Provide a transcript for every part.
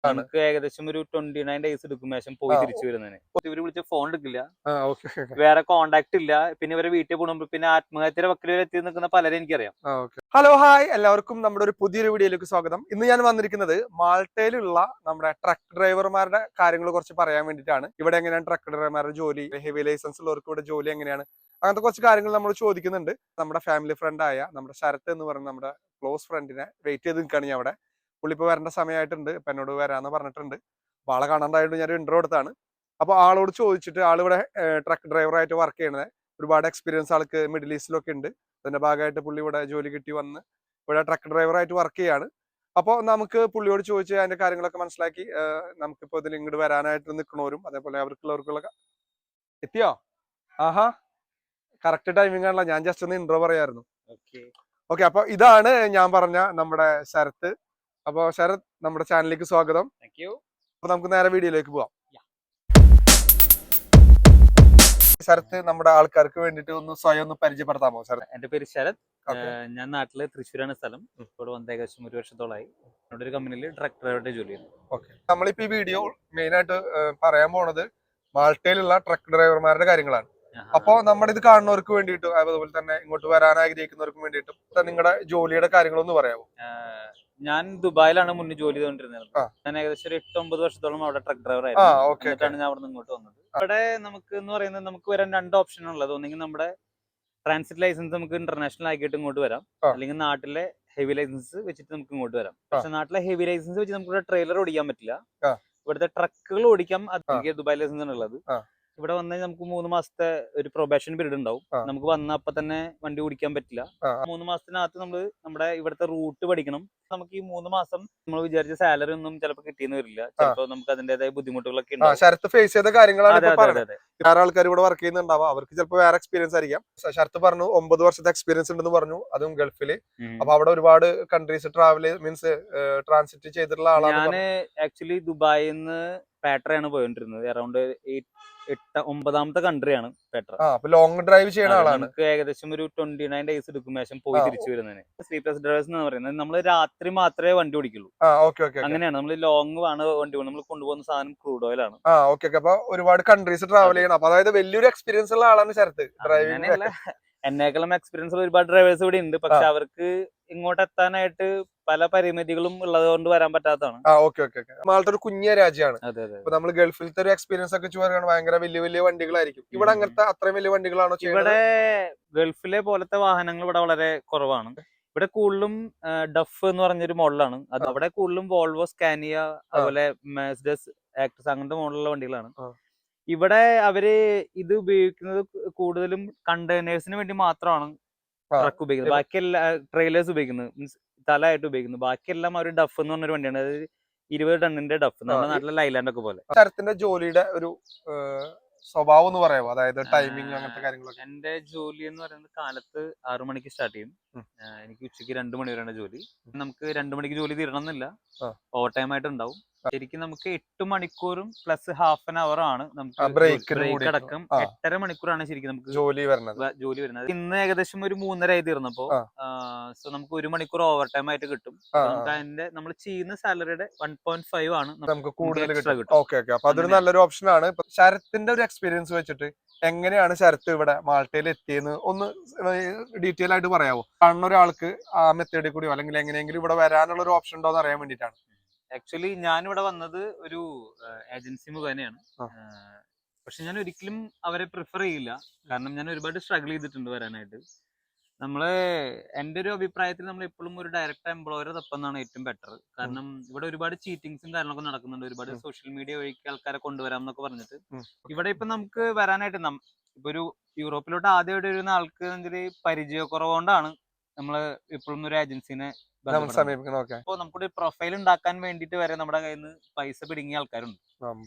നമുക്ക് ഏകദേശം ഒരു 29 days എടുക്കും ശേഷം പോയി തിരിച്ചു വരുന്നതിന്. ഇവര് വിളിച്ച ഫോൺ എടുക്കില്ല, വേറെ കോണ്ടാക്ട് ഇല്ല. പിന്നെ ഇവരെ വീട്ടിൽ പോകുമ്പോൾ പിന്നെ ആത്മഹത്യയുടെ വക്കിൽ എത്തി നിൽക്കുന്ന പലരും എനിക്കറിയാം. ഹലോ ഹായ്, എല്ലാവർക്കും നമ്മുടെ ഒരു പുതിയൊരു വീഡിയോയിലേക്ക് സ്വാഗതം. ഇന്ന് ഞാൻ വന്നിരിക്കുന്നത് മാൾട്ടയിലുള്ള നമ്മുടെ ട്രക്ക് ഡ്രൈവർമാരുടെ കാര്യങ്ങൾ കുറച്ച് പറയാൻ വേണ്ടിയിട്ടാണ്. ഇവിടെ എങ്ങനെയാണ് ട്രക്ക് ഡ്രൈവർമാരുടെ ജോലി, ഹെവി ലൈസൻസ് ഉള്ളവർക്ക് ഇവിടെ ജോലി എങ്ങനെയാണ്, അങ്ങനത്തെ കുറച്ച് കാര്യങ്ങൾ നമ്മൾ ചോദിക്കുന്നുണ്ട്. നമ്മുടെ ഫാമിലി ഫ്രണ്ടായ നമ്മുടെ ശരത്ത് എന്ന് പറയുന്ന നമ്മുടെ ക്ലോസ് ഫ്രണ്ടിനെ വെയിറ്റ് ചെയ്ത് നിൽക്കുകയാണ് ഞാൻ അവിടെ. പുള്ളി ഇപ്പോൾ വരേണ്ട സമയമായിട്ടുണ്ട്, ഇപ്പം എന്നോട് വരാമെന്ന് പറഞ്ഞിട്ടുണ്ട്. അപ്പോൾ ആളെ കാണാണ്ടായിട്ട് ഞാൻ ഇൻട്രോ എടുത്താണ്. അപ്പോൾ ആളോട് ചോദിച്ചിട്ട്, ആളിവിടെ ട്രക്ക് ഡ്രൈവറായിട്ട് വർക്ക് ചെയ്യണത്, ഒരുപാട് എക്സ്പീരിയൻസ് ആൾക്ക് മിഡിൽ ഈസ്റ്റിലൊക്കെ ഉണ്ട്. അതിന്റെ ഭാഗമായിട്ട് പുള്ളി ഇവിടെ ജോലി കിട്ടി വന്ന് ഇവിടെ ട്രക്ക് ഡ്രൈവറായിട്ട് വർക്ക് ചെയ്യാണ്. അപ്പോൾ നമുക്ക് പുള്ളിയോട് ചോദിച്ച് അതിന്റെ കാര്യങ്ങളൊക്കെ മനസ്സിലാക്കി നമുക്കിപ്പോൾ ഇതിൽ ഇങ്ങോട്ട് വരാനായിട്ട് നിൽക്കണവരും അതേപോലെ അവർക്കുള്ളവർക്കുള്ള എത്തിയോ? ആഹാ, കറക്റ്റ് ടൈമിംഗ് ആണല്ലോ. ഞാൻ ജസ്റ്റ് ഒന്ന് ഇൻട്രോ പറയായിരുന്നു. ഓക്കെ, അപ്പൊ ഇതാണ് ഞാൻ പറഞ്ഞ നമ്മുടെ ശരത്ത്. അപ്പൊ ശരത്, നമ്മുടെ ചാനലിലേക്ക് സ്വാഗതം. അപ്പൊ നമുക്ക് നേരെ വീഡിയോയിലേക്ക് പോവാം. ശരത്ത്, നമ്മുടെ ആൾക്കാർക്ക് വേണ്ടിട്ട് ഒന്ന് സ്വയം ഒന്ന് പരിചയപ്പെടുത്താമോ? ശരത്, എന്റെ പേര് ശരത്. ഞാൻ നാട്ടില് തൃശ്ശൂരാണ് സ്ഥലം. ഇവിടെ വന്ന ഏകദേശം 1 വർഷത്തോളായി. നമ്മുടെ ഒരു കമ്പനിയിൽ ട്രക്ക് ഡ്രൈവറുടെ ജോലി ചെയ്യുന്നു. ഓക്കെ, നമ്മളിപ്പോ ഈ വീഡിയോ മെയിൻ ആയിട്ട് പറയാൻ പോണത് മാൾട്ടയിലുള്ള ട്രക്ക് ഡ്രൈവർമാരുടെ കാര്യങ്ങളാണ്. അപ്പോ നമ്മുടെ ഇത് കാണുന്നവർക്ക് വേണ്ടിയിട്ടും അതുപോലെ തന്നെ ഇങ്ങോട്ട് വരാൻ ആഗ്രഹിക്കുന്നവർക്ക് വേണ്ടിയിട്ടും നിങ്ങളുടെ ജോലിയുടെ കാര്യങ്ങളൊന്ന് പറയാമോ? ഞാൻ ദുബായിലാണ് മുന്നേ ജോലി ചെയ്തുകൊണ്ടിരുന്നത്. ഞാൻ ഏകദേശം ഒരു 8-9 വർഷത്തോളം അവിടെ ട്രക്ക് ഡ്രൈവർ ആയിരുന്നു. ഞാൻ അവിടെ നിന്ന് ഇങ്ങോട്ട് വന്നത്. ഇവിടെ നമുക്ക് എന്ന് പറയുന്നത് നമുക്ക് വരാൻ 2 ഓപ്ഷൻ ഉള്ളത്. ഒന്നെങ്കിൽ നമ്മുടെ ട്രാൻസിറ്റ് ലൈസൻസ് നമുക്ക് ഇന്റർനാഷണൽ ആക്കിയിട്ട് ഇങ്ങോട്ട് വരാം, അല്ലെങ്കിൽ നാട്ടിലെ ഹെവി ലൈസൻസ് വെച്ചിട്ട് നമുക്ക് ഇങ്ങോട്ട് വരാം. പക്ഷെ നാട്ടിലെ ഹെവി ലൈസൻസ് വെച്ച് നമുക്ക് ട്രെയിലർ ഓടിക്കാൻ പറ്റില്ല. ഇവിടുത്തെ ട്രക്കുകൾ ഓടിക്കാം. എനിക്ക് ദുബായ് ലൈസൻസ് ആണ് ഉള്ളത്. ഇവിടെ വന്നാൽ നമുക്ക് 3 മാസത്തെ ഒരു പ്രൊബേഷൻ പീരീഡ് ഉണ്ടാവും. നമുക്ക് വന്ന അപ്പൊ തന്നെ വണ്ടി ഓടിക്കാൻ പറ്റില്ല. 3 മാസത്തിനകത്ത് നമ്മൾ നമ്മുടെ ഇവിടുത്തെ റൂട്ട് പഠിക്കണം. നമുക്ക് ഈ 3 മാസം നമ്മൾ വിചാരിച്ച സാലറി ഒന്നും ചിലപ്പോൾ കിട്ടിയെന്ന് വരില്ല. ചിലപ്പോൾ നമുക്ക് അതിന്റേതായ ബുദ്ധിമുട്ടുകളൊക്കെ ഉണ്ടാവും. ശരത്ത് ഫേസ് ചെയ്ത കാര്യങ്ങളാണ് വേറെ ആൾക്കാർ ഇവിടെ വർക്ക് ചെയ്യുന്നുണ്ടാവും. അവർക്ക് ചിലപ്പോൾ വേറെ എക്സ്പീരിയൻസ് ആയിരിക്കാം. ശരത്ത് പറഞ്ഞു 9 വർഷത്തെ എക്സ്പീരിയൻസ് ഉണ്ടെന്ന് പറഞ്ഞു, അതും ഗൾഫില്. അപ്പൊ അവിടെ ഒരുപാട് കൺട്രീസ് ട്രാവൽ മീൻസ് ട്രാൻസിറ്റ് ചെയ്തിട്ടുള്ള ആളാണ്. ഞാൻ ആക്ച്വലി ദുബായിൽ നിന്ന് പേട്രയാണ് പോയിക്കൊണ്ടിരുന്നത്. അറൌണ്ട് 9ാമത്തെ കൺട്രിയാണ് പേട്ര. ലോങ് ഡ്രൈവ് ചെയ്യുന്ന ആളാണ്. നമുക്ക് ഏകദേശം ഒരു 29 days എടുക്കും ശേഷം പോയി തിരിച്ചു വരുന്നതിന്. സ്ലീപ്ലെസ് ഡ്രൈവേഴ്സ് എന്ന് പറയുന്നത് നമ്മൾ രാത്രി മാത്രമേ വണ്ടി ഓടിക്കുള്ളൂ. അങ്ങനെയാണ്. നമ്മൾ ലോങ് ആണ് വണ്ടി നമ്മൾ കൊണ്ടുപോകുന്ന സാധനം ക്രൂഡ് ഓയിൽ ആണ്. അപ്പൊ ഒരുപാട് കൺട്രീസ് ട്രാവൽ ചെയ്യണം. അപ്പൊ അതായത് വലിയൊരു എക്സ്പീരിയൻസ് ഉള്ള ആളാണ് ശരത്ത്. ഡ്രൈവിംഗ് എന്നേക്കാളും എക്സ്പീരിയൻസ് ഒരുപാട് ഡ്രൈവേഴ്സ് ഇവിടെ ഉണ്ട്. പക്ഷെ അവർക്ക് ഇങ്ങോട്ട് എത്താനായിട്ട് പല പരിമിതികളും ഉള്ളത് കൊണ്ട് വരാൻ പറ്റാത്തതാണ്. മാൾട്ട ഒരു കുഞ്ഞ രാജ്യമാണ്. അപ്പൊ നമ്മൾ ഗൾഫിലത്തെ ഒരു എക്സ്പീരിയൻസ് ഒക്കെ പറയുകയാണ്, ഭയങ്കര വലിയ വലിയ വണ്ടികളായിരിക്കും. ഇവിടെ അങ്ങനത്തെ അത്രയും വലിയ വണ്ടികളാണോ? ഇവിടെ ഗൾഫിലെ പോലത്തെ വാഹനങ്ങൾ ഇവിടെ വളരെ കുറവാണ്. ഇവിടെ കൂടുതലും ഡഫ് എന്ന് പറഞ്ഞൊരു മോഡലാണ്. അത് അവിടെ കൂടുതലും വോൾവോ, സ്കാനിയ, അതുപോലെ മെഴ്സിഡസ്, ആക്ട്രസ് അങ്ങനത്തെ മോഡലുള്ള വണ്ടികളാണ്. ഇവിടെ അവര് ഇത് ഉപയോഗിക്കുന്നത് കൂടുതലും കണ്ടെയ്നേഴ്സിന് വേണ്ടി മാത്രമാണ് ട്രക്ക് ഉപയോഗിക്കുന്നത്. ബാക്കിയെല്ലാം ട്രെയിലേഴ്സ് ഉപയോഗിക്കുന്നത്, മീൻസ് തലയായിട്ട് ഉപയോഗിക്കുന്നത്. ബാക്കിയെല്ലാം ഒരു ഡഫ് എന്ന് പറഞ്ഞൊരു വണ്ടിയാണ്. അതായത് 20 ടണ്ണിന്റെ ഡഫ്, നമ്മുടെ നാട്ടിലെ ലൈലാൻഡ് ഒക്കെ പോലെ. ശരത്തിന്റെ ജോലിയുടെ ഒരു സ്വഭാവം എന്ന് പറയാമോ? അതായത് ടൈമിംഗ് അങ്ങനത്തെ കാര്യങ്ങളൊക്കെ. എന്റെ ജോലി എന്ന് പറയുന്നത് കാലത്ത് 6 മണിക്ക് സ്റ്റാർട്ട് ചെയ്യും. എനിക്ക് ഉച്ചയ്ക്ക് 2 മണി വരെയാണ് ജോലി. നമുക്ക് 2 മണിക്ക് ജോലി തീരണം എന്നില്ല, ഓവർ ടൈം ആയിട്ട് ഉണ്ടാവും. ശരിക്കും നമുക്ക് 8 മണിക്കൂറും പ്ലസ് ഹാഫ് ആൻ അവർ ആണ് നമുക്ക് ബ്രേക്ക് അടക്കം 8.5 മണിക്കൂറാണ് ശരിക്കും നമുക്ക് ജോലി വരുന്നത്. ഇന്ന് ഏകദേശം ഒരു 3:30 തീർന്നപ്പോ സോ നമുക്ക് 1 മണിക്കൂർ ഓവർ ടൈം ആയിട്ട് കിട്ടും. നമുക്ക് അതിന്റെ നമ്മൾ ചെയ്യുന്ന സാലറിയുടെ 1.5 ആണ് നമുക്ക് കൂടുതൽ കിട്ടും. അപ്പൊ അതൊരു നല്ലൊരു ഓപ്ഷൻ ആണ്. ശരത്തിന്റെ ഒരു എക്സ്പീരിയൻസ് വെച്ചിട്ട് എങ്ങനെയാണ് ശരത്ത് ഇവിടെ മാൾട്ടയിൽ എത്തിയെന്ന് ഒന്ന് ഡീറ്റെയിൽ ആയിട്ട് പറയാമോ? കാണുന്ന ഒരാൾക്ക് ആ മെത്തേഡിൽ കൂടിയോ അല്ലെങ്കിൽ എങ്ങനെയെങ്കിലും ഇവിടെ വരാനുള്ള ഒരു ഓപ്ഷൻ ഉണ്ടോ എന്ന് അറിയാൻ വേണ്ടിയിട്ടാണ്. ആക്ച്വലി ഞാനിവിടെ വന്നത് ഒരു ഏജൻസി മുഖേനയാണ്. പക്ഷെ ഞാൻ ഒരിക്കലും അവരെ പ്രിഫർ ചെയ്യില്ല. കാരണം ഞാൻ ഒരുപാട് സ്ട്രഗിൾ ചെയ്തിട്ടുണ്ട് വരാനായിട്ട്. എന്റെ ഒരു അഭിപ്രായത്തിൽ നമ്മൾ എപ്പോഴും ഒരു ഡയറക്റ്റ് എംപ്ലോയറെ തപ്പുന്നതാണ് ഏറ്റവും ബെറ്റർ. കാരണം ഇവിടെ ഒരുപാട് ചീറ്റിങ്സും കാര്യങ്ങളൊക്കെ നടക്കുന്നുണ്ട്. ഒരുപാട് സോഷ്യൽ മീഡിയ വഴിക്ക് ആൾക്കാരെ കൊണ്ടുവരാം എന്നൊക്കെ പറഞ്ഞിട്ട് ഇവിടെ ഇപ്പൊ നമുക്ക് വരാനായിട്ട് ഇപ്പൊ ഒരു യൂറോപ്പിലോട്ട് ആദ്യമായിട്ട് വരുന്ന ആൾക്ക് പരിചയക്കുറവുകൊണ്ടാണ് നമ്മള് ഇപ്പോഴും ഒരു ഏജൻസിനെ അപ്പൊ നമുക്കൊരു പ്രൊഫൈൽ ഉണ്ടാക്കാൻ വേണ്ടിട്ട് വരെ നമ്മുടെ കയ്യിൽ നിന്ന് പൈസ പിടുങ്ങിയ ആൾക്കാരുണ്ട്.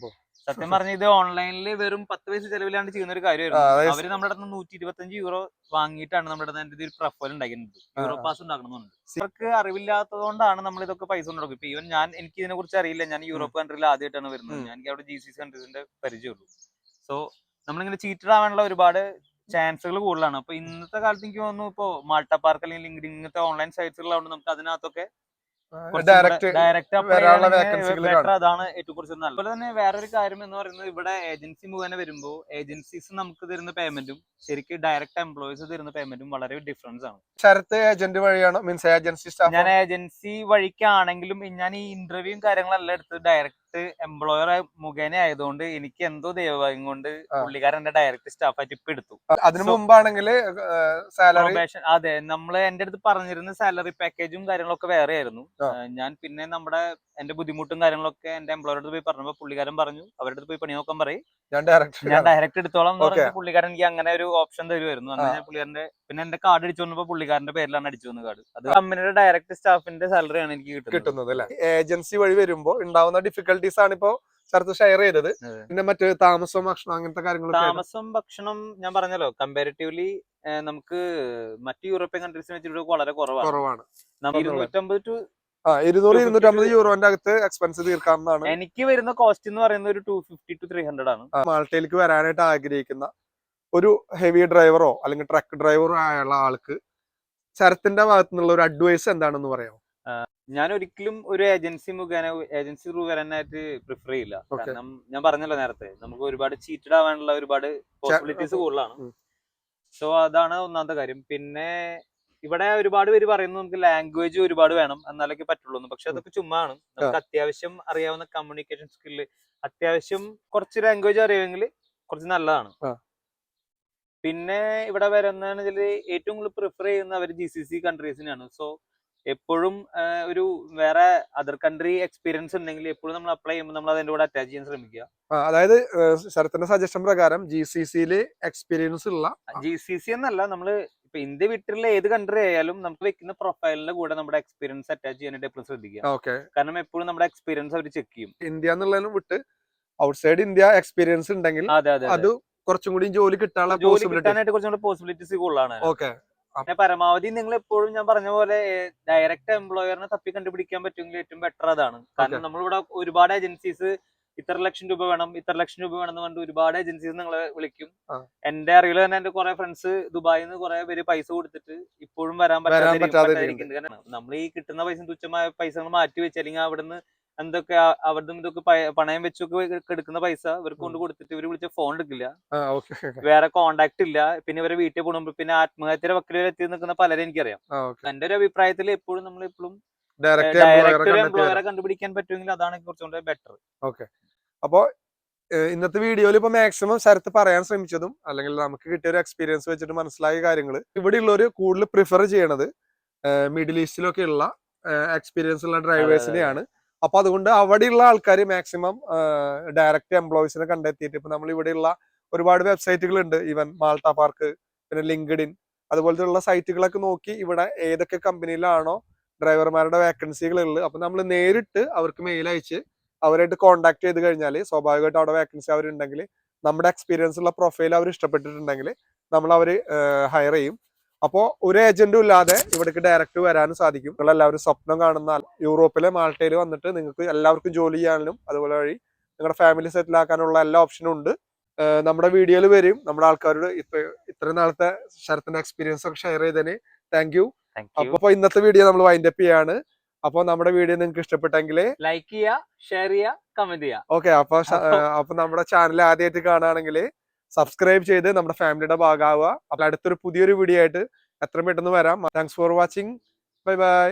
സത്യം പറഞ്ഞ ഇത് ഓൺലൈനിൽ വെറും 10 പൈസ ചെലവിലാണ്ട് ചെയ്യുന്ന ഒരു കാര്യമായിരുന്നു. അവര് നമ്മുടെ അടുത്ത് 125 യൂറോ വാങ്ങിയിട്ടാണ് നമ്മുടെ അടുത്ത് ഒരു പ്രൊഫൈൽ ഉണ്ടാക്കുന്നത്. യൂറോ പാസ് ഉണ്ടാക്കണമെന്നുണ്ട്. അവർക്ക് അറിവില്ലാത്തതുകൊണ്ടാണ് നമ്മൾ ഇതൊക്കെ പൈസ ഉണ്ടാക്കും. ഇപ്പൊ ഈവൻ എനിക്ക് ഇതിനെ കുറിച്ച് അറിയില്ല. ഞാൻ യൂറോപ്പ് കൺട്രിയിൽ ആദ്യമായിട്ടാണ് വരുന്നത്. എനിക്ക് അവിടെ GCC കൺട്രീസിന്റെ പരിചയമുള്ളൂ. സോ നമ്മളിങ്ങനെ ചീറ്റഡ് ആവാനുള്ള ഒരുപാട് ചാൻസുകൾ കൂടുതലാണ്. അപ്പൊ ഇന്നത്തെ കാലത്ത് എനിക്ക് തോന്നുന്നു ഇപ്പൊ മാൾട്ട പാർക്ക് അല്ലെങ്കിൽ ഇങ്ങനത്തെ ഓൺലൈൻ സൈറ്റ്സുകളാണ് നമുക്ക് അതിനകത്തൊക്കെ ഡയറക്റ്റ് അപ്ലൈ വരാനുള്ള ചെയ്യാൻ vacancy കൾ ബെറ്റർ. കാണും. അതാണ് ഏറ്റവും കുറച്ച് നല്ലത്. അതുപോലെ തന്നെ വേറൊരു കാര്യം എന്ന് പറയുന്നത്, ഇവിടെ ഏജൻസി മുഖേന വരുമ്പോൾ ഏജൻസീസ് നമുക്ക് തരുന്ന പേയ്മെന്റും ശരിക്കും ഡയറക്റ്റ് എംപ്ലോയീസ് തരുന്ന പേയ്മെന്റും വളരെ ഡിഫറൻസ് ആണ്. ശരത്ത് ഏജന്റ് വഴിയാണോ, മീൻസ് ഏജൻസി സ്റ്റാഫ്? ഞാൻ ഏജൻസി വഴിക്കാണെങ്കിലും ഞാൻ ഈ ഇന്റർവ്യൂവും കാര്യങ്ങളെല്ലാം എടുത്ത് ഡയറക്റ്റ് എംപ്ലോയർ മുഖേന ആയതുകൊണ്ട് എനിക്ക് എന്തോ ദൈവഭാഗ്യം കൊണ്ട് പുള്ളിക്കാരൻ എന്റെ ഡയറക്റ്റ് സ്റ്റാഫായിട്ട് ഇപ്പൊ എടുത്തു. അതിനു മുമ്പാണെങ്കിൽ സാലറി, അതെ, നമ്മള് എന്റെ അടുത്ത് പറഞ്ഞിരുന്ന സാലറി പാക്കേജും കാര്യങ്ങളൊക്കെ വേറെ ആയിരുന്നു. ഞാൻ പിന്നെ എന്റെ ബുദ്ധിമുട്ടും കാര്യങ്ങളൊക്കെ എന്റെ എംപ്ലോയറുടെ അടുത്ത് പോയി പറഞ്ഞപ്പോ പുള്ളിക്കാരൻ പറഞ്ഞു അവരുടെ അടുത്ത് പോയി പണി നോക്കാൻ പറയും, ഞാൻ ഡയറക്റ്റ് എടുത്തോളാം എന്ന് പറഞ്ഞപ്പോൾ പുള്ളിക്കാരൻ എനിക്ക് അങ്ങനെ ഒരു ഓപ്ഷൻ തരുമായിരുന്നു. അങ്ങനെ പുള്ളിക്കാരന്റെ പിന്നെ എന്റെ കാർഡ് അടിച്ചു വന്നപ്പോ പുള്ളിക്കാരന്റെ പേരിലാണ് അടിച്ചു വന്ന കാർഡ്. അത് കമ്പനിയുടെ ഡയറക്റ്റ് സ്റ്റാഫിന്റെ സാലറിയാണ് എനിക്ക് കിട്ടുന്നത് അല്ലെ. ഏജൻസി വഴി വരുമ്പോ ഉണ്ടാവുന്ന ഡിഫിക്കൽട്ടീസ് ആണ് ഇപ്പോ ശരത്ത് ഷെയർ ചെയ്തത്. പിന്നെ മറ്റു താമസവും ഭക്ഷണം അങ്ങനത്തെ കാര്യങ്ങൾ. താമസം ഭക്ഷണം ഞാൻ പറഞ്ഞല്ലോ, കമ്പാരിറ്റീവ്ലി നമുക്ക് മറ്റു യൂറോപ്യൻ കൺട്രീസിനെ വെച്ചിട്ട് വളരെ കുറവാണ്. 250 to 200-250 യൂറോന്റെ അകത്ത് എക്സ്പെൻസ് തീർക്കാവുന്നതാണ്. എനിക്ക് വരുന്ന കോസ്റ്റ് എന്ന് പറയുന്നത് ഒരു 250 to 300 ആണ്. മാൾട്ടയിലേക്ക് വരാനായിട്ട് ആഗ്രഹിക്കുന്ന ഒരു ഹെവി ഡ്രൈവറോ അല്ലെങ്കിൽ ട്രക്ക് ഡ്രൈവറോ ആയുള്ള ആൾക്ക് ശരത്തിന്റെ ഭാഗത്തു നിന്നുള്ള ഒരു അഡ്വൈസ് എന്താണെന്ന് പറയാമോ? ഞാൻ ഒരിക്കലും ഒരു ഏജൻസി ത്രൂ വരാനായിട്ട് പ്രിഫർ ചെയ്യില്ല. കാരണം ഞാൻ പറഞ്ഞല്ലോ നേരത്തെ, നമുക്ക് ഒരുപാട് ചീറ്റഡ് ആവാനുള്ള ഒരുപാട് പോസിബിലിറ്റീസ് കൂടുതലാണ്. സോ അതാണ് ഒന്നാമത്തെ കാര്യം. പിന്നെ ഇവിടെ ഒരുപാട് പേര് പറയുന്നു നമുക്ക് ലാംഗ്വേജ് ഒരുപാട് വേണം എന്നാലൊക്കെ പറ്റുള്ളൂ. പക്ഷെ അതൊക്കെ ചുമ്മാണ്. നമുക്ക് അത്യാവശ്യം അറിയാവുന്ന കമ്മ്യൂണിക്കേഷൻ സ്കില്ല്, അത്യാവശ്യം കുറച്ച് ലാംഗ്വേജ് അറിയുമെങ്കിൽ കുറച്ച് നല്ലതാണ്. പിന്നെ ഇവിടെ വരുന്നതിൽ ഏറ്റവും കൂടുതൽ പ്രിഫർ ചെയ്യുന്ന അവർ GCC കൺട്രീസിനാണ്. സോ എപ്പോഴും ഒരു വേറെ അതർ കൺട്രി എക്സ്പീരിയൻസ് ഉണ്ടെങ്കിൽ എപ്പോഴും നമ്മൾ അപ്ലൈ ചെയ്യുമ്പോൾ നമ്മൾ അതിന്റെ കൂടെ അറ്റാച്ച് ചെയ്യാൻ ശ്രമിക്കുക. അതായത് ശരത്തിന്റെ സജഷൻ പ്രകാരം GCC എക്സ്പീരിയൻസ് ഉള്ള, GCC എന്നല്ല, നമ്മള് ഇപ്പൊ ഇന്ത്യ വിട്ടുള്ള ഏത് കൺട്രി ആയാലും നമുക്ക് വെക്കുന്ന പ്രൊഫൈലിന്റെ കൂടെ നമ്മുടെ എക്സ്പീരിയൻസ് അറ്റാച്ച് ചെയ്യാനായിട്ട് എപ്പോഴും ശ്രദ്ധിക്കുക. കാരണം എപ്പോഴും നമ്മുടെ എക്സ്പീരിയൻസ് അവർ ചെക്ക് ചെയ്യും. ഇന്ത്യ എന്നുള്ളതിനും വിട്ട് ഔട്ട്സൈഡ് ഇന്ത്യ എക്സ്പീരിയൻസ് ഉണ്ടെങ്കിൽ അത് കുറച്ചും കൂടി ജോലി കിട്ടാനായിട്ട് കുറച്ചും കൂടി പോസിബിലിറ്റീസ് കൂടുതലാണ്. പരമാവധി നിങ്ങൾ എപ്പോഴും ഞാൻ പറഞ്ഞ പോലെ ഡയറക്റ്റ് എംപ്ലോയറിനെ തപ്പി കണ്ടുപിടിക്കാൻ പറ്റുമെങ്കിൽ ഏറ്റവും ബെറ്റർ അതാണ്. കാരണം നമ്മളിവിടെ ഒരുപാട് ഏജൻസീസ് ഇത്ര ലക്ഷം രൂപ വേണം എന്ന് പറഞ്ഞിട്ട് ഒരുപാട് ഏജൻസീസ് നിങ്ങളെ വിളിക്കും. എന്റെ അറിവിൽ തന്നെ എന്റെ കുറെ ഫ്രണ്ട്സ് ദുബായിൽ നിന്ന് കുറെ പേര് പൈസ കൊടുത്തിട്ട് ഇപ്പോഴും വരാൻ പറ്റാതിരിക്കുന്നുണ്ട്. കാരണം നമ്മൾ ഈ കിട്ടുന്ന പൈസ, തുച്ഛമായ പൈസകൾ മാറ്റി വെച്ച് അല്ലെങ്കിൽ അവിടുന്ന് എന്തൊക്കെ അവിടുന്ന് ഇതൊക്കെ പണയം വെച്ചൊക്കെ എടുക്കുന്ന പൈസ ഇവർക്ക് കൊണ്ട് കൊടുത്തിട്ട് ഇവര് വിളിച്ച ഫോൺ എടുക്കില്ല, വേറെ കോണ്ടാക്ട് ഇല്ല. പിന്നെ ഇവരെ വീട്ടിൽ പോകുമ്പോ പിന്നെ ആത്മഹത്യയുടെ വക്കിൽ എത്തി നിൽക്കുന്ന പലരും എനിക്കറിയാം. എന്റെ ഒരു അഭിപ്രായത്തിൽ എപ്പോഴും നമ്മൾ എപ്പോഴും ഡയറക്റ്റ് എംപ്ലോയറെ കണ്ടുപിടിക്കാൻ പറ്റുമെങ്കിൽ അതാണ് കുറച്ചും കൂടെ ബെറ്റർ. അപ്പോ ഇന്നത്തെ വീഡിയോയിൽ ഇപ്പൊ മാക്സിമം ശരത്ത് പറയാൻ ശ്രമിച്ചതും അല്ലെങ്കിൽ നമുക്ക് കിട്ടിയ ഒരു എക്സ്പീരിയൻസ് വെച്ചിട്ട് മനസ്സിലായ കാര്യങ്ങൾ, ഇവിടെ ഉള്ളവര് കൂടുതൽ പ്രിഫർ ചെയ്യണത് മിഡിൽ ഈസ്റ്റിലൊക്കെ ഉള്ള എക്സ്പീരിയൻസ് ഉള്ള ഡ്രൈവേഴ്സിനെയാണ്. അപ്പൊ അതുകൊണ്ട് അവിടെയുള്ള ആൾക്കാർ മാക്സിമം ഡയറക്റ്റ് എംപ്ലോയീസിനെ കണ്ടെത്തിയിട്ട്, ഇപ്പൊ നമ്മൾ ഇവിടെയുള്ള ഒരുപാട് വെബ്സൈറ്റുകൾ ഉണ്ട്, ഈവൻ മാൾട്ട പാർക്ക്, പിന്നെ ലിങ്ക്ഡിൻ, അതുപോലത്തെ ഉള്ള സൈറ്റുകളൊക്കെ നോക്കി ഇവിടെ ഏതൊക്കെ കമ്പനിയിലാണോ ഡ്രൈവർമാരുടെ വേക്കൻസികൾ ഉള്ളത്, അപ്പൊ നമ്മൾ നേരിട്ട് അവർക്ക് മെയിൽ അയച്ച് അവരായിട്ട് കോൺടാക്ട് ചെയ്ത് കഴിഞ്ഞാൽ സ്വാഭാവികമായിട്ട് അവിടെ വേക്കൻസി അവരുണ്ടെങ്കിൽ നമ്മുടെ എക്സ്പീരിയൻസ് ഉള്ള പ്രൊഫൈൽ അവർ ഇഷ്ടപ്പെട്ടിട്ടുണ്ടെങ്കിൽ നമ്മൾ അവര് ഹയർ ചെയ്യും. അപ്പോൾ ഒരു ഏജന്റും ഇല്ലാതെ ഇവിടേക്ക് ഡയറക്റ്റ് വരാനും സാധിക്കും. നിങ്ങൾ എല്ലാവരും സ്വപ്നം കാണുന്ന യൂറോപ്പിലെ മാൾട്ടയിൽ വന്നിട്ട് നിങ്ങൾക്ക് എല്ലാവർക്കും ജോലി ചെയ്യാനും അതുപോലെ വഴി നിങ്ങളുടെ ഫാമിലി സെറ്റിൽ ആക്കാനുള്ള എല്ലാ ഓപ്ഷനും ഉണ്ട്. നമ്മുടെ വീഡിയോയിൽ വരും. നമ്മുടെ ആൾക്കാരോട് ഇത്രയും നാളത്തെ ശരത്തിന്റെ എക്സ്പീരിയൻസ് ഒക്കെ ഷെയർ ചെയ്തതിന് താങ്ക് യു. അപ്പൊ ഇന്നത്തെ വീഡിയോ നമ്മൾ വൈൻഡ് അപ്പ് ചെയ്യാണ്. അപ്പൊ നമ്മുടെ വീഡിയോ നിങ്ങൾക്ക് ഇഷ്ടപ്പെട്ടെങ്കിൽ ലൈക്ക് ചെയ്യുക, ഷെയർ ചെയ്യുക, കമന്റ് ചെയ്യുക. ഓക്കെ. അപ്പൊ നമ്മുടെ ചാനൽ ആദ്യമായിട്ട് കാണുകയാണെങ്കിൽ സബ്സ്ക്രൈബ് ചെയ്ത് നമ്മുടെ ഫാമിലിയുടെ ഭാഗമാവുക. അപ്പൊ അടുത്തൊരു പുതിയൊരു വീഡിയോ ആയിട്ട് എത്രയും പെട്ടെന്ന് വരാം. Thanks for watching. Bye bye.